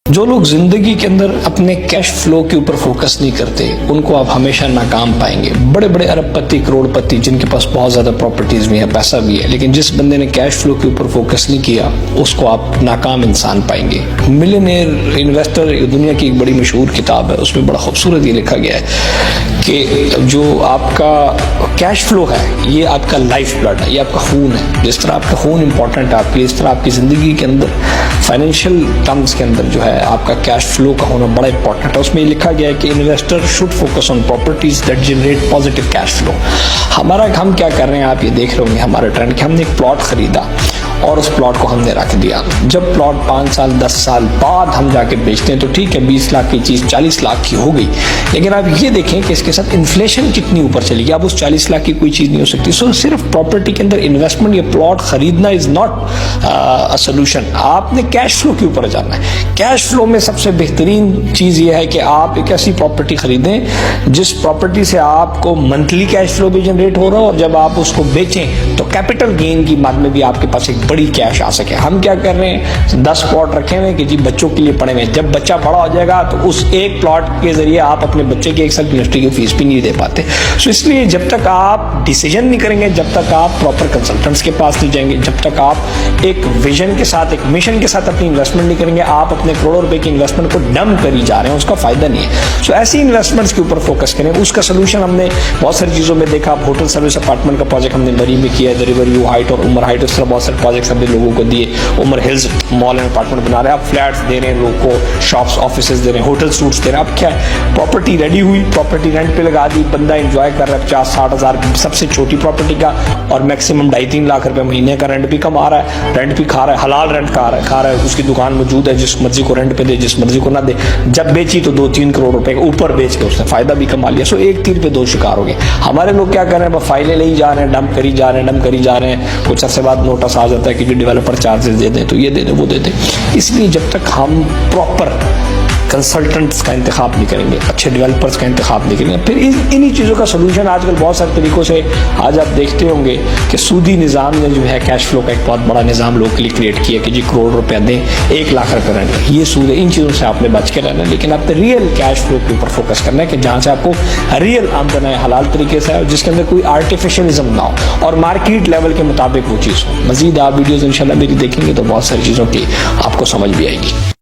جو لوگ زندگی کے اندر اپنے کیش فلو کے اوپر فوکس نہیں کرتے ان کو آپ ہمیشہ ناکام پائیں گے. بڑے بڑے ارب پتی کروڑ پتی جن کے پاس بہت زیادہ پراپرٹیز بھی ہیں, پیسہ بھی ہے, لیکن جس بندے نے کیش فلو کے اوپر فوکس نہیں کیا اس کو آپ ناکام انسان پائیں گے. ملینئر انویسٹر دنیا کی ایک بڑی مشہور کتاب ہے, اس میں بڑا خوبصورت یہ لکھا گیا ہے کہ جو آپ کا کیش فلو ہے یہ آپ کا لائف بلڈ ہے, یہ آپ کا خون ہے. جس طرح آپ کا خون امپورٹنٹ ہے آپ کے, اس طرح آپ کی زندگی کے اندر فائنینشیل ٹرمز کے اندر جو ہے آپ کا کیش فلو کا ہونا بڑا امپورٹنٹ ہے. اس میں یہ لکھا گیا ہے کہ investor should focus on properties that generate positive cash flow. ہم کیا کر رہے ہیں, آپ یہ دیکھ رہے ہوں گے ہمارے ٹرینڈ کہ ہم نے ایک پلاٹ خریدا اور اس پلاٹ کو ہم نے رکھ دیا. جب پلاٹ 5 سال 10 سال بعد ہم جا کے بیچتے ہیں تو ٹھیک ہے 20 لاکھ کی چیز 40 لاکھ کی ہو گئی, لیکن آپ یہ دیکھیں کہ اس کے ساتھ انفلیشن کتنی اوپر چلی گئی. اب اس 40 لاکھ کی کوئی چیز نہیں ہو سکتی. سو صرف پراپرٹی کے اندر انویسٹمنٹ یا پلاٹ خریدنا از ناٹ اے سولوشن. آپ نے کیش فلو کے اوپر جانا ہے. کیش فلو میں سب سے بہترین چیز یہ ہے کہ آپ ایک ایسی پراپرٹی خریدیں جس پراپرٹی سے آپ کو منتھلی کیش فلو بھی جنریٹ ہو رہا ہو, اور جب آپ اس کو بیچیں تو کیپٹل گین کی مد میں بھی آپ کے پاس ایک بڑی کیش آ سکے. ہم کیا کر رہے ہیں, 10 پلاٹ رکھے ہوئے کہ جی بچوں کے لیے پڑے ہوئے, جب بچہ بڑا ہو جائے گا تو اس ایک پلاٹ کے ذریعے آپ اپنے بچے کی 1 سال یونیورسٹی کی فیس بھی نہیں دے پاتے. سو اس لیے جب تک آپ ڈیسیجن نہیں کریں گے, جب تک آپ پراپر کنسلٹنٹس کے پاس نہیں جائیں گے, جب تک آپ ایک ویژن کے ساتھ ایک مشن کے ساتھ اپنی انویسٹمنٹ نہیں کریں گے, آپ اپنے کروڑوں روپے کی انویسٹمنٹ کو ڈم کری جا رہے ہیں, اس کا فائدہ نہیں ہے. سو ایسی انویسٹمنٹس کے اوپر فوکس کریں. اس کا سولوشن ہم نے بہت ساری چیزوں میں دیکھا. ہوٹل سروس اپارٹمنٹ کا پروجیکٹ ہم نے مری میں کیا ہے, ریور ویو ہائٹ اور عمر ہائٹ, اس طرح بہت سارے پروجیکٹس ہم نے لوگوں کو دیے. عمر ہلز مال اینڈ اپارٹمنٹ بنا رہے ہیں, آپ فلیٹس دے رہے ہیں لوگوں کو, شاپس آفیسز دے رہے ہیں, ہوٹل سوٹس دے رہے ہیں. اب کیا ہے, پراپرٹی ریڈی ہوئی, پراپرٹی رینٹ پہ لگا دی, بندہ انجوائے کر رہا ہے 50-60 ہزار سب سے چھوٹی پراپرٹی کا, اور میکسیمم 2.5-3 لاکھ روپے مہینے کا رینٹ بھی کما رہا ہے, رینٹ بھی کھا رہا ہے, حلال رینٹ کھا رہا ہے. اس کی دکان موجود ہے, جس مرضی کو رینٹ پہ دے, جس مرضی کو نہ دے. جب بیچی تو 2-3 کروڑ روپے کے اوپر بیچ کے اس نے فائدہ بھی کما لیا. سو ایک تیر پہ 2 شکار ہو گئے. ہمارے لوگ کیا کر رہے ہیں, فائلیں لے جا رہے ہیں, ڈمپ کری جا رہے ہیں. کچھ عرصے بعد نوٹس آ جاتا ہے کہ ڈیولپر چارجز دے دیں, تو یہ دے دیں, وہ دے دیں. اس لیے جب تک ہم پراپر کنسلٹنٹس کا انتخاب نہیں کریں گے, اچھے ڈیولپرز کا انتخاب نہیں کریں گے, پھر انہی چیزوں کا سولوشن آج کل بہت سارے طریقوں سے آج آپ دیکھتے ہوں گے کہ سودی نظام نے جو ہے کیش فلو کا ایک بہت بڑا نظام لوگوں کے لیے کریٹ کیا کہ جی کروڑ روپیہ دیں 1 لاکھ روپے رہیں. یہ سود ہے, ان چیزوں سے آپ نے بچ کے رہنا ہے, لیکن آپ نے ریئل کیش فلو کے اوپر فوکس کرنا ہے کہ جہاں سے آپ کو ریئل آمدن ہے, حلال طریقے سے ہے, جس کے اندر کوئی آرٹیفیشلزم نہ ہو اور مارکیٹ لیول کے مطابق وہ چیز ہو. مزید آپ ویڈیوز انشاءاللہ میری دیکھیں گے تو بہت ساری چیزوں کی آپ کو سمجھ بھی آئے گی.